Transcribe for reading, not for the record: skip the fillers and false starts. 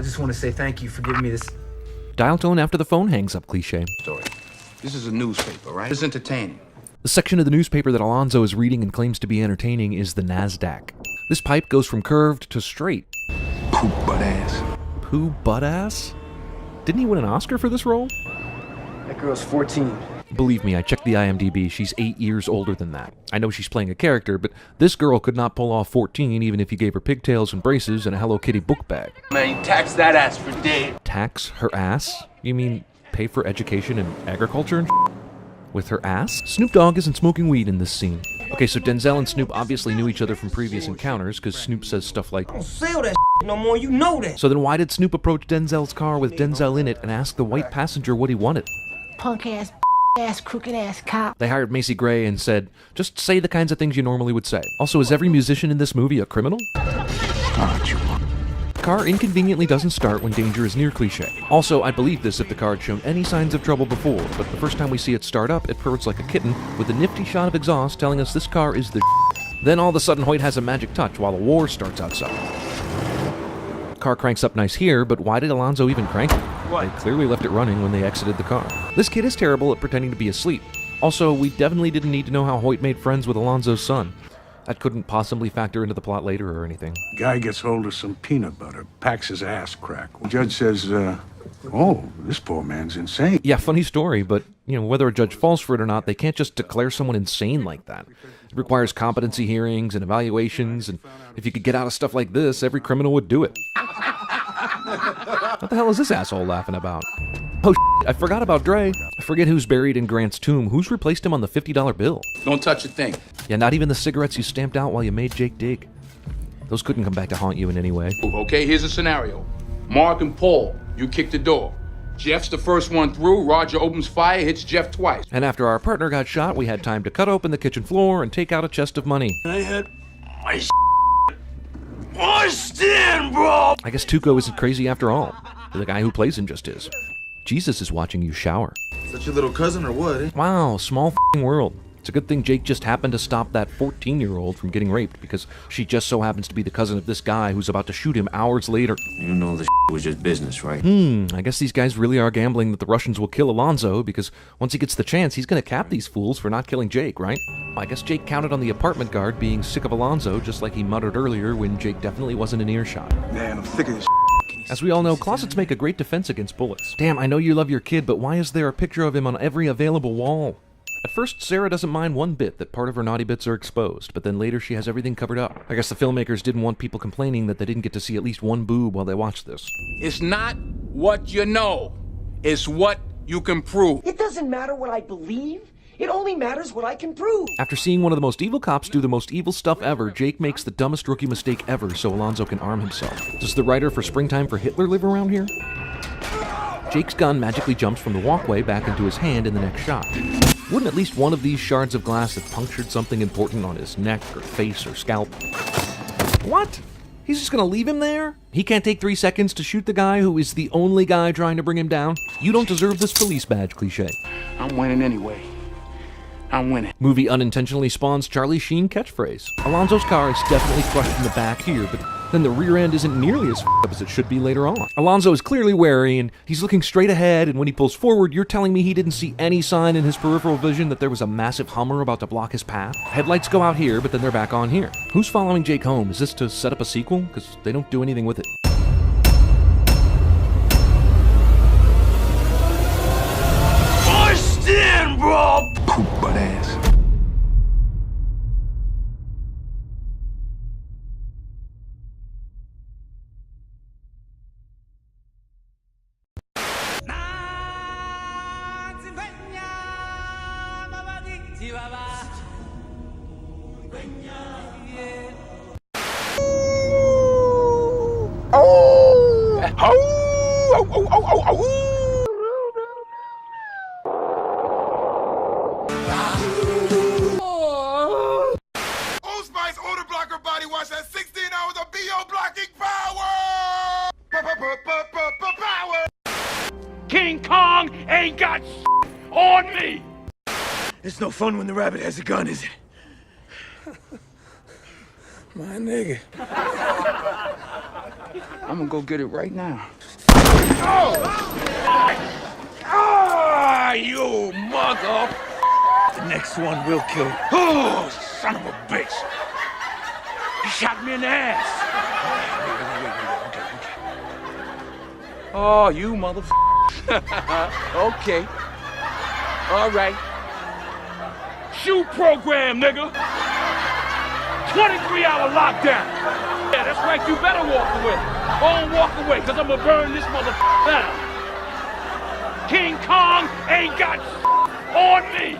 I just want to say thank you for giving me this. Dial tone after the phone hangs up cliché. Story. This is a newspaper, right? It's entertaining. The section of the newspaper that Alonzo is reading and claims to be entertaining is the NASDAQ. This pipe goes from curved to straight. Poop butt ass. Pooh butt ass? Didn't he win an Oscar for this role? That girl's 14. Believe me, I checked the IMDb. She's 8 years older than that. I know she's playing a character, but this girl could not pull off 14 even if you gave her pigtails and braces and a Hello Kitty book bag. Man, you tax that ass for dead. Tax her ass? You mean pay for education and agriculture and with her ass? Snoop Dogg isn't smoking weed in this scene. Okay, so Denzel and Snoop obviously knew each other from previous encounters, because Snoop says stuff like, I don't sell that no more, you know that. so then why did Snoop approach Denzel's car with Denzel in it and ask the white passenger what he wanted? Punk ass, crooked ass cop. They hired Macy Gray and said, just say the kinds of things you normally would say. Also, is every musician in this movie a criminal? The car inconveniently doesn't start when danger is near cliché. Also, I'd believe this if the car had shown any signs of trouble before, but the first time we see it start up, it purrs like a kitten with a nifty shot of exhaust telling us this car is the Then all of a sudden Hoyt has a magic touch while a war starts outside. Car cranks up nice here, but why did Alonzo even crank it? They clearly left it running when they exited the car. This kid is terrible at pretending to be asleep. Also, we definitely didn't need to know how Hoyt made friends with Alonzo's son. That couldn't possibly factor into the plot later or anything. Guy gets hold of some peanut butter, packs his ass crack. The judge says, oh, this poor man's insane. Yeah, funny story, but, whether a judge falls for it or not, they can't just declare someone insane like that. It requires competency hearings and evaluations, and if you could get out of stuff like this, every criminal would do it. What the hell is this asshole laughing about? Oh, I forgot about Dre. I forget who's buried in Grant's tomb. Who's replaced him on the $50 bill? Don't touch a thing. Yeah, not even the cigarettes you stamped out while you made Jake dig. Those couldn't come back to haunt you in any way. Okay, here's a scenario. Mark and Paul, you kick the door. Jeff's the first one through. Roger opens fire, hits Jeff twice. And after our partner got shot, we had time to cut open the kitchen floor and take out a chest of money. I had my pushed in, bro. I guess Tuco isn't crazy after all. The guy who plays him just is. Jesus is watching you shower. Is that your little cousin or what, eh? Wow, small f***ing world. It's a good thing Jake just happened to stop that 14-year-old from getting raped, because she just so happens to be the cousin of this guy who's about to shoot him hours later. You know the was just business, right? I guess these guys really are gambling that the Russians will kill Alonzo, because once he gets the chance, he's gonna cap these fools for not killing Jake, right? I guess Jake counted on the apartment guard being sick of Alonzo, just like he muttered earlier when Jake definitely wasn't in earshot. Man, I'm sick of this. As we all know, closets make a great defense against bullets. Damn, I know you love your kid, but why is there a picture of him on every available wall? At first, Sarah doesn't mind one bit that part of her naughty bits are exposed, but then later she has everything covered up. I guess the filmmakers didn't want people complaining that they didn't get to see at least one boob while they watched this. It's not what you know. It's what you can prove. It doesn't matter what I believe. It only matters what I can prove. After seeing one of the most evil cops do the most evil stuff ever, Jake makes the dumbest rookie mistake ever so Alonzo can arm himself. Does the writer for Springtime for Hitler live around here? Jake's gun magically jumps from the walkway back into his hand in the next shot. Wouldn't at least one of these shards of glass have punctured something important on his neck or face or scalp? What? He's just gonna leave him there? He can't take 3 seconds to shoot the guy who is the only guy trying to bring him down? You don't deserve this police badge cliché. I'm winning anyway. I'm winning. Movie unintentionally spawns Charlie Sheen catchphrase. Alonzo's car is definitely crushed in the back here, but then the rear end isn't nearly as f***ed up as it should be later on. Alonzo is clearly wary, and he's looking straight ahead, and when he pulls forward, you're telling me he didn't see any sign in his peripheral vision that there was a massive Hummer about to block his path? Headlights go out here, but then they're back on here. Who's following Jake home? Is this to set up a sequel? Because they don't do anything with it. Pushed in, bro. Poop butt ass. Old Spice odor blocker body wash has 16 hours of BO blocking power! Power! King Kong ain't got on me! It's no fun when the rabbit has a gun, is it? My nigga. I'm gonna go get it right now. Ah, you mother! The next one will kill. Oh, son of a bitch! He shot me in the ass. Wait. Oh, you mother. Okay. All right. Shoot program, nigga. 23-hour lockdown. Yeah, that's right. You better walk away. Don't walk away, cause I'm gonna burn this motherfucker down. King Kong ain't got on me.